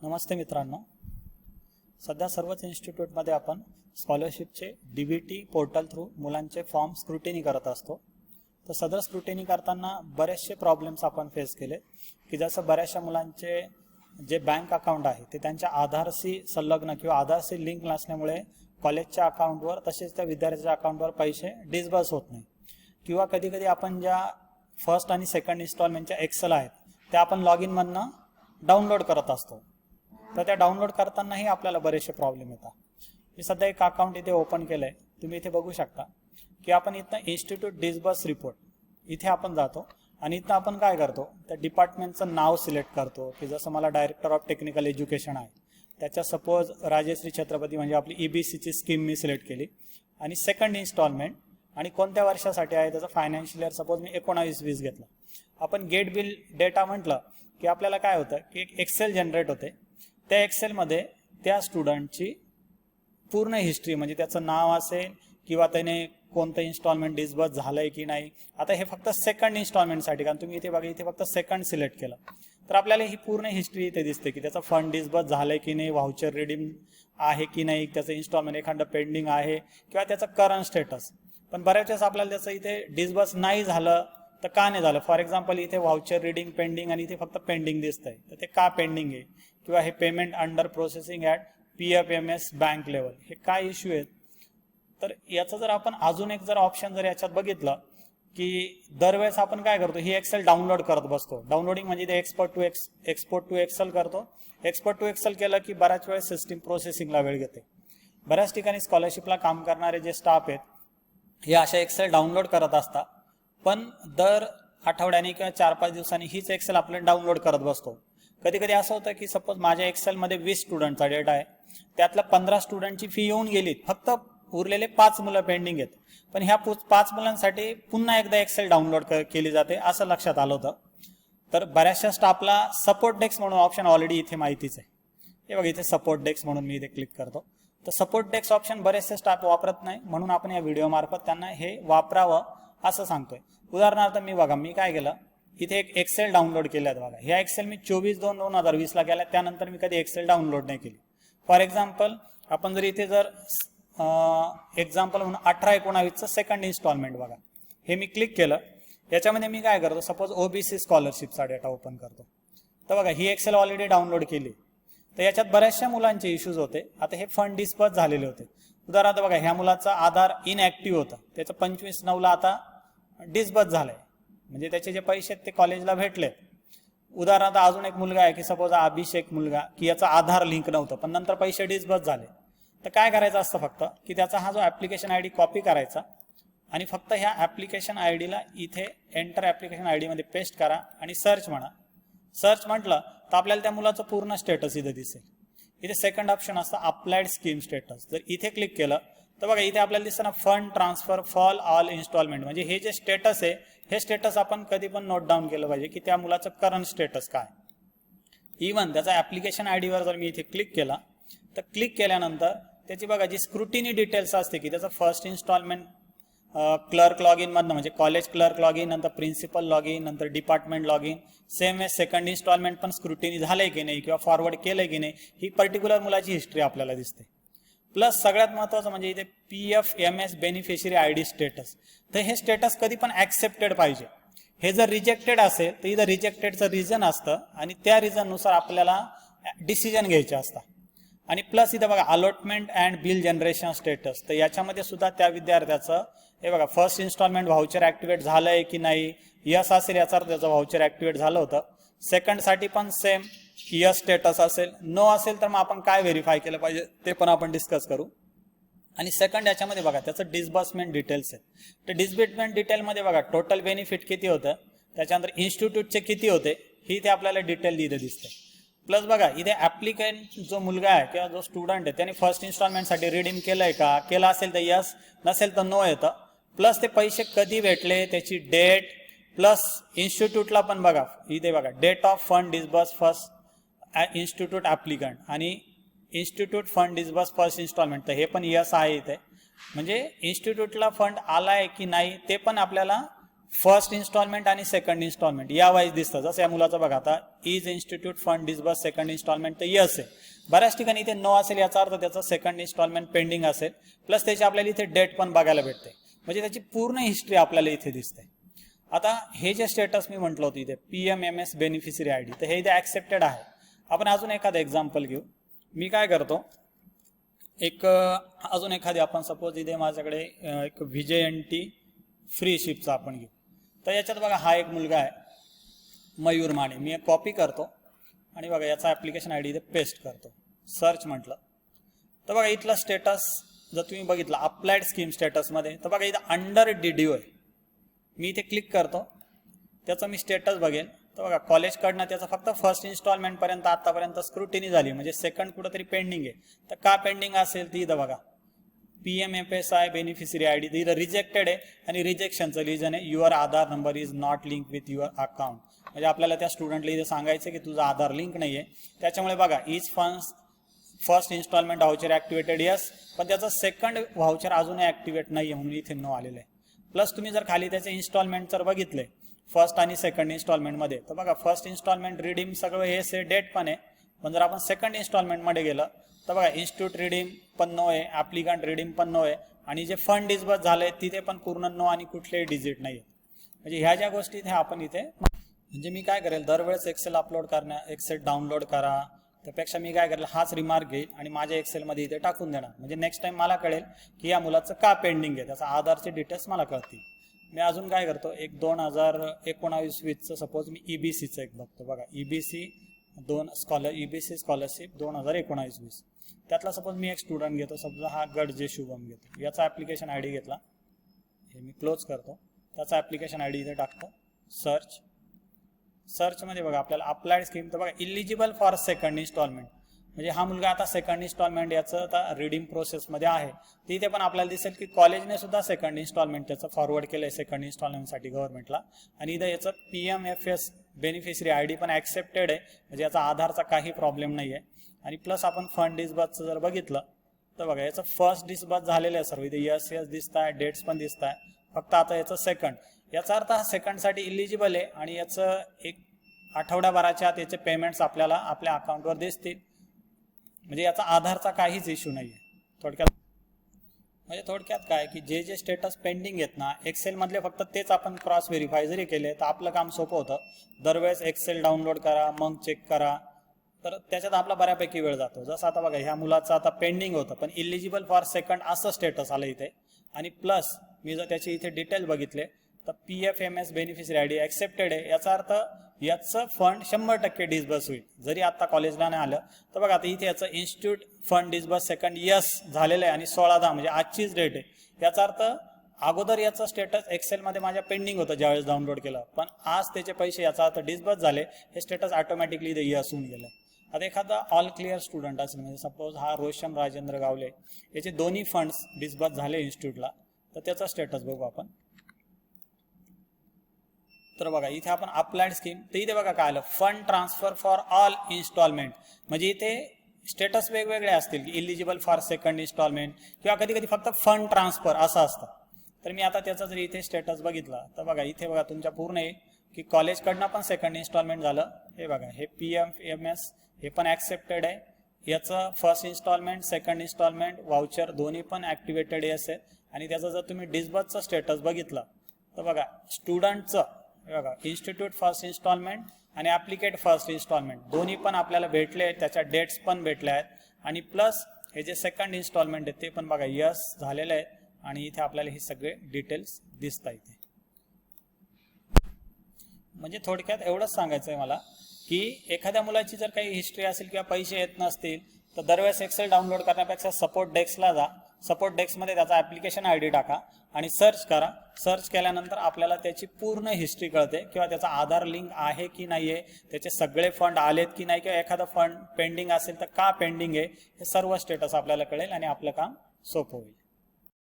नमस्ते मित्रांनो, सध्या सर्वच इन्स्टिट्यूटमध्ये आपण स्कॉलरशिपचे DBT पोर्टल थ्रू मुलांचे फॉर्म स्क्रुटिनी करत असतो। तर सदर स्क्रुटिनी करताना बरेचसे प्रॉब्लेम्स आपण फेस केले की जसं बऱ्याचशा मुलांचे जे बँक अकाउंट आहे ते त्यांच्या आधारशी संलग्न किंवा आधारशी लिंक नसल्यामुळे कॉलेजच्या अकाउंटवर तसेच त्या विद्यार्थ्याच्या अकाउंटवर पैसे डिस्बर्स होत नाही किंवा कधी कधी आपण ज्या फर्स्ट आणि सेकंड इन्स्टॉलमेंटच्या एक्सेल आहेत त्या आपण लॉग इन मधनं डाउनलोड करत असतो। तर त्या डाउनलोड करतानाही आपल्याला बरेचसे प्रॉब्लेम येतात। मी सध्या एक अकाउंट इथे ओपन केलंय, तुम्ही इथे बघू शकता की आपण इथं इन्स्टिट्यूट डिस्बर्स रिपोर्ट इथे आपण जातो आणि इथं आपण काय करतो, त्या डिपार्टमेंटचं नाव सिलेक्ट करतो की जसं मला डायरेक्टर ऑफ टेक्निकल एज्युकेशन आहे त्याच्या सपोज राजश्री छत्रपती म्हणजे आपली EBCची स्कीम मी सिलेक्ट केली आणि सेकंड इन्स्टॉलमेंट आणि कोणत्या वर्षासाठी आहे त्याचं फायनान्शियल इयर सपोज मी 19-20 घेतलं। आपण गेट बिल डेटा म्हटलं की आपल्याला काय होतं की एक एक्सेल जनरेट होते, त्या एक्सेलमध्ये त्या स्टुडंटची पूर्ण हिस्ट्री म्हणजे त्याचं नाव असेल किंवा त्याने कोणतं इन्स्टॉलमेंट डिस्बर्स झालंय की नाही। आता हे फक्त सेकंड इन्स्टॉलमेंटसाठी, कारण तुम्ही इथे बघा इथे फक्त सेकंड सिलेक्ट केलं तर आपल्याला ही पूर्ण हिस्ट्री इथे दिसते की त्याचा फंड डिस्बर्स झालंय की नाही, व्हाउचर रिडीम आहे की नाही, त्याचं इन्स्टॉलमेंट एखादं पेंडिंग आहे किंवा त्याचं करंट स्टेटस। पण बऱ्याच वेळेस आपल्याला त्याचं इथे डिस्बर्स नाही झालं तर का नाही झालं, फॉर एक्झाम्पल इथे व्हाउचर रिडिंग पेंडिंग आणि इथे फक्त पेंडिंग दिसतंय तर ते का पेंडिंग आहे किंवा हे payment under processing at PFMS bank level, हे काय इश्यू आहेत। तर याचं जर आपण अजून एक ऑप्शन जर याच्यात बघितलं की दरवेळेस आपण काय करतो, ही एक्सेल डाउनलोड करत बसतो। डाउनलोडिंग म्हणजे ते एक्सपोर्ट टू एक्सेल करतो। एक्सपोर्ट टू एक्सेल केलं की बऱ्याच वेळेस सिस्टीम प्रोसेसिंगला वेळ घेते। बऱ्याच ठिकाणी स्कॉलरशिपला काम करणारे जे स्टाफ आहेत हे अशा एक्सेल डाउनलोड करत असतात, पण दर आठवड्याने किंवा 4-5 दिवसांनी हीच एक्सेल आपल्याला डाउनलोड करत बसतो। कधी कधी असं होतं की सपोज माझ्या एक्सेलमध्ये 20 स्टुडंटचा डेटा आहे, त्यातल्या 15 स्टुडंटची फी येऊन गेली, फक्त उरलेले 5 मुलं पेंडिंग आहेत, पण ह्या 5 मुलांसाठी पुन्हा एकदा एक्सेल डाउनलोड केली जाते असं लक्षात आलं होतं। तर बऱ्याचशा स्टाफला सपोर्ट डेस्क म्हणून ऑप्शन ऑलरेडी इथे माहितीच आहे। हे बघा इथे सपोर्ट डेस्क म्हणून मी इथे क्लिक करतो, तर सपोर्ट डेस्क ऑप्शन बरेचसे स्टाफ वापरत नाही, म्हणून आपण या व्हिडिओ मार्फत त्यांना हे वापरावं असं सांगतोय। उदाहरणार्थ मी काय केलं, इथे एक एक्सेल डाउनलोड केल्यात बघा, ह्या एक्सेल मी 24/2/2020 ला केल्या, त्यानंतर मी कधी एक्सेल डाउनलोड नाही केली। फॉर एक्झाम्पल आपण जर इथे एक्झाम्पल म्हणून 18-19चं सेकंड इन्स्टॉलमेंट बघा, हे मी क्लिक केलं, याच्यामध्ये मी काय करतो सपोज OBC स्कॉलरशिपचा डेटा ओपन करतो, तर बघा ही एक्सेल ऑलरेडी डाउनलोड केली, तर याच्यात बऱ्याचशा मुलांचे इश्यूज होते। आता हे फंड डिस्बर्स झालेले होते। उदाहरणार्थ बघा ह्या मुलाचा आधार इनऍक्टिव्ह होता, त्याचं 25/9 आता डिस्बर्स झालंय म्हणजे त्याचे जे पैसे आहेत ते कॉलेजला भेटले। उदाहरणार्थ अजून एक मुलगा आहे की सपोज अभिषेक मुलगा की याचा आधार लिंक नव्हतं पण नंतर पैसे डिस्बर्स झाले, तर काय करायचं असतं फक्त की त्याचा हा जो ऍप्लिकेशन ID कॉपी करायचा आणि फक्त ह्या ऍप्लिकेशन ID ला इथे एंटर ऍप्लिकेशन ID मध्ये पेस्ट करा आणि सर्च म्हणा। सर्च म्हटलं तर आपल्याला त्या मुलाचं पूर्ण स्टेटस इथे दिसेल। इथे सेकंड ऑप्शन असतं अप्लाइड स्कीम स्टेटस, जर इथे क्लिक केलं तर बघा इथे आपल्याला दिसतं ना fund transfer for all installment, म्हणजे हे जे स्टेटस आहे हे स्टेटस आपण कधी पण नोट डाऊन केलं पाहिजे की त्या मुलाचं करंट स्टेटस काय। इव्हन त्याचा ऍप्लिकेशन ID वर जर मी इथे क्लिक केला तर क्लिक केल्यानंतर त्याची बघा जी स्क्रुटिनी डिटेल्स असते की त्याचं first installment clerk log in मधनं म्हणजे कॉलेज क्लर्क लॉग इन, नंतर प्रिन्सिपल लॉग इन, नंतर department log in, same ways second installment पण स्क्रुटिनी झालंय की नाही किंवा फॉरवर्ड केलंय की नाही, ही पर्टिक्युलर मुलाची हिस्ट्री आपल्याला दिसते। प्लस सगळ्यात महत्त्वाचं म्हणजे इथे PFMS बेनिफिशरी ID स्टेटस, तर हे स्टेटस कधी पण ऍक्सेप्टेड पाहिजे। हे जर रिजेक्टेड असेल तर इथं रिजेक्टेडचं रिझन असतं आणि त्या रिझननुसार आपल्याला डिसिजन घ्यायचे असतात। आणि प्लस इथं बघा allotment and bill generation status, तर याच्यामध्ये सुद्धा त्या विद्यार्थ्याचं हे बघा फर्स्ट इन्स्टॉलमेंट व्हाउचर ऍक्टिव्हेट झालंय की नाही, यस असेल याचा अर्थ त्याचं व्हाउचर ऍक्टिव्हेट झालं होतं। सेकंडसाठी पण सेम यस स्टेटस असेल, नो असेल तर मग आपण काय व्हेरीफाय केलं पाहिजे ते पण आपण डिस्कस करू। आणि सेकंड याच्यामध्ये बघा त्याचं डिस्बर्समेंट डिटेल्स आहे, तर डिस्बर्समेंट डिटेलमध्ये बघा टोटल बेनिफिट किती होतं, त्याच्यानंतर इन्स्टिट्यूटचे किती होते, ही ते आपल्याला डिटेल इथे दिसते। प्लस बघा इथे ऍप्लिकंट जो मुलगा आहे किंवा जो स्टुडंट आहे त्याने फर्स्ट इन्स्टॉलमेंटसाठी रिडीम केलंय का, केलं असेल तर यस, नसेल तर नो येतं। प्लस ते पैसे कधी भेटले त्याची डेट, प्लस इन्स्टिट्यूटला पण बघा इथे बघा date of fund disburse first institute applicant आणि institute fund disburse first instalment, तर हे पण यस आहे इथे, म्हणजे इन्स्टिट्यूटला फंड आलाय की नाही ते पण आपल्याला फर्स्ट इन्स्टॉलमेंट आणि सेकंड इन्स्टॉलमेंट या वाईज दिसतं. जसं या मुलाचं बघा आता is institute fund disburse second installment तर यस आहे. बऱ्याच ठिकाणी इथे नो असेल, याचा अर्थ त्याचं सेकंड इन्स्टॉलमेंट पेंडिंग असेल. प्लस त्याची आपल्याला इथे डेट पण बघायला भेटते, म्हणजे त्याची पूर्ण हिस्ट्री आपल्याला इथे दिसते. आता हे जे स्टेटस मी म्हटलं होतं इथे PMMS बेनिफिशरी ID, तर हे इथे ॲक्सेप्टेड आहे. आपण अजून एखादं एक्झाम्पल घेऊ. मी काय करतो, एक अजून एखादी आपण सपोज इथे माझ्याकडे एक VJNT फ्री शिपचा आपण घेऊ. तर याच्यात बघा हा एक मुलगा आहे मयूर माने. मी एक कॉपी करतो आणि बघा याचा ॲप्लिकेशन ID इथे पेस्ट करतो. सर्च म्हटलं तर बघा इथला स्टेटस जर तुम्ही बघितलं अप्लाइड स्कीम स्टेटसमध्ये, तर बघा इथं अंडर DDO आहे. मी इथे क्लिक करतो, त्याचं मी स्टेटस बघेन तर बघा कॉलेजकडनं त्याचं फक्त फर्स्ट इन्स्टॉलमेंटपर्यंत आतापर्यंत स्क्रुटिनी झाली, म्हणजे सेकंड कुठंतरी पेंडिंग आहे. तर का पेंडिंग असेल ती इथं बघा PMFSI बेनिफिशरी ID इथं रिजेक्टेड आहे आणि रिजेक्शनचं रिझन आहे your Aadhaar number is not link with your account. म्हणजे आपल्याला त्या स्टुडंटला इथे सांगायचं की तुझा आधार लिंक नाही आहे. त्याच्यामुळे बघा is funds first installment voucher activated yes, पण त्याचं सेकंड व्हाउचर अजूनही ॲक्टिवेट नाही आहे म्हणून इथे नो आलेलं आहे. प्लस तुम्ही जर खाली त्याचे इन्स्टॉलमेंट जर बघितले फर्स्ट आणि सेकंड इन्स्टॉलमेंटमध्ये, तर बघा फर्स्ट इन्स्टॉलमेंट रिडीम सगळं हे से डेट पण आहे. पण जर आपण सेकंड इन्स्टॉलमेंटमध्ये गेलं तर बघा इन्स्टिट्यूट रिडीम पण नो आहे, ॲप्लिकंट रिडीम पण नो आहे आणि जे फंड डिस्बर्स झाले तिथे पण पूर्ण नो आणि कुठलेही डिजिट नाही आहे. म्हणजे ह्या ज्या गोष्टी इथे आपण इथे, म्हणजे मी काय करेल दरवेळेस एक्सेल अपलोड करणं, एक्सेल डाउनलोड करा, त्यापेक्षा मी काय करेल हाच रिमार्क घेईल आणि माझ्या एक्सेलमध्ये इथे टाकून देणार. म्हणजे नेक्स्ट टाइम मला कळेल की या मुलाचं का पेंडिंग आहे, त्याचा आधारचे डिटेल्स मला कळतील. मी अजून काय करतो, एक 2019-20चं सपोज मी EBCचं एक बघतो. बघा EBC EBC स्कॉलरशिप 2019-20 त्यातला सपोज मी एक स्टुडंट घेतो, समजा हा गड जे शुभम घेतो. याचा ॲप्लिकेशन ID घेतला, हे मी क्लोज करतो. त्याचा ॲप्लिकेशन ID इथे टाकतो. सर्चमध्ये बघा आपल्याला अप्लाइड स्कीम, तर बघा इलिजिबल फॉर सेकंड इन्स्टॉलमेंट, म्हणजे हा मुलगा आता सेकंड इन्स्टॉलमेंट याचं आता रिडीम प्रोसेसमध्ये आहे. तिथे पण आपल्याला दिसेल की कॉलेजने सुद्धा सेकंड इन्स्टॉलमेंट त्याचं फॉरवर्ड केलं आहे सेकंड इन्स्टॉलमेंटसाठी गव्हर्नमेंटला. आणि इथं याचं PMFS बेनिफिशरी ID पण ॲक्सेप्टेड आहे, म्हणजे याचा आधारचा काही प्रॉब्लेम नाही आहे. आणि प्लस आपण फंड डिस्बर्सचं जर बघितलं तर बघा याचं फर्स्ट डिस्बर्स झालेलं आहे सर्व, इथे यस दिसत आहे, डेट्स पण दिसत आहे. फक्त आता याचं सेकंड, याचा अर्थ हा सेकंडसाठी इलिजिबल आहे आणि याचं एक आठवड्याभराच्या आत याचे पेमेंट्स आपल्याला आपल्या अकाउंटवर दिसतील. म्हणजे याचा आधारचा काहीच इश्यू नाही आहे. थोडक्यात काय की जे स्टेटस पेंडिंग आहेत ना एक्सेलमधले, फक्त तेच आपण क्रॉस व्हेरीफाय जरी केले तर आपलं काम सोपं होतं. दरवेळेस एक्सेल डाउनलोड करा मग चेक करा, तर त्याच्यात आपला बऱ्यापैकी वेळ जातो. जसं आता बघा ह्या मुलाचं आता पेंडिंग होतं पण इलिजिबल फॉर सेकंड असं स्टेटस आलं इथे. आणि प्लस मी जर त्याचे इथे डिटेल बघितले तर PFMS बेनिफिशरी ID ॲक्सेप्टेड आहे, याचा अर्थ याचं फंड 100% डिस्बर्स होईल जरी आता कॉलेजला नाही आलं. तर बघा आता इथे याचं institute fund disburse second yes झालेलं आहे आणि 16/10 म्हणजे आजचीच डेट आहे. याचा अर्थ अगोदर याचं स्टेटस एक्सेलमध्ये माझ्या पेंडिंग होतं ज्यावेळेस डाउनलोड केलं, पण आज त्याचे पैसे याचा अर्थ डिस्बर्स झाले, हे स्टेटस ऑटोमॅटिकली इथे यस होऊन गेलं. आता एखादा ऑल क्लिअर स्टुडंट असेल, म्हणजे सपोज हा रोशन राजेंद्र गावले, याचे दोन्ही फंड्स डिस्बर्स झाले इन्स्टिट्यूटला, तर त्याचा स्टेटस बघू आपण. तर बघा इथे आपण अप्लाइड स्कीम, तर इथे बघा काय आलं fund transfer for all installment, म्हणजे इथे स्टेटस वेगवेगळे असतील की इलिजिबल फॉर सेकंड इन्स्टॉलमेंट किंवा कधी कधी फक्त फंड ट्रान्सफर असं असतं. तर मी आता त्याचा जर इथे स्टेटस बघितला तर बघा इथे बघा तुमच्या पूर्ण आहे की कॉलेजकडनं पण सेकंड इन्स्टॉलमेंट झालं. हे बघा हे PMFS हे पण ॲक्सेप्टेड आहे, याचं first installment second installment voucher दोन्ही पण ॲक्टिवेटेड असेल. आणि त्याचं जर तुम्ही डिस्बर्सचं स्टेटस बघितलं तर बघा स्टुडंटचं बघा इन्स्टिट्यूट फर्स्ट इन्स्टॉलमेंट आणि ॲप्लिकेट फर्स्ट इन्स्टॉलमेंट दोन्ही पण आपल्याला भेटले, त्याच्या डेट्स पण भेटल्या आहेत. आणि प्लस हे जे सेकंड इन्स्टॉलमेंट आहे ते पण बघा यस झालेलं आहे आणि इथे आपल्याला हे सगळे डिटेल्स दिसत आहेत. म्हणजे थोडक्यात एवढंच सांगायचं आहे मला की एखाद्या मुलाची जर काही हिस्ट्री असेल किंवा पैसे येत नसतील तर दरवेळेस एक्सेल डाउनलोड करण्यापेक्षा सपोर्ट डेस्कला जा, सपोर्ट डेस्कमध्ये त्याचा ॲप्लिकेशन ID टाका आणि सर्च करा. सर्च केल्यानंतर आपल्याला त्याची पूर्ण हिस्ट्री कळते किंवा त्याचा आधार लिंक आहे की नाही आहे, त्याचे सगळे फंड आलेत की नाही, किंवा एखादा फंड पेंडिंग असेल तर का पेंडिंग आहे, हे सर्व स्टेटस आपल्याला कळेल आणि आपलं काम सोपं होईल.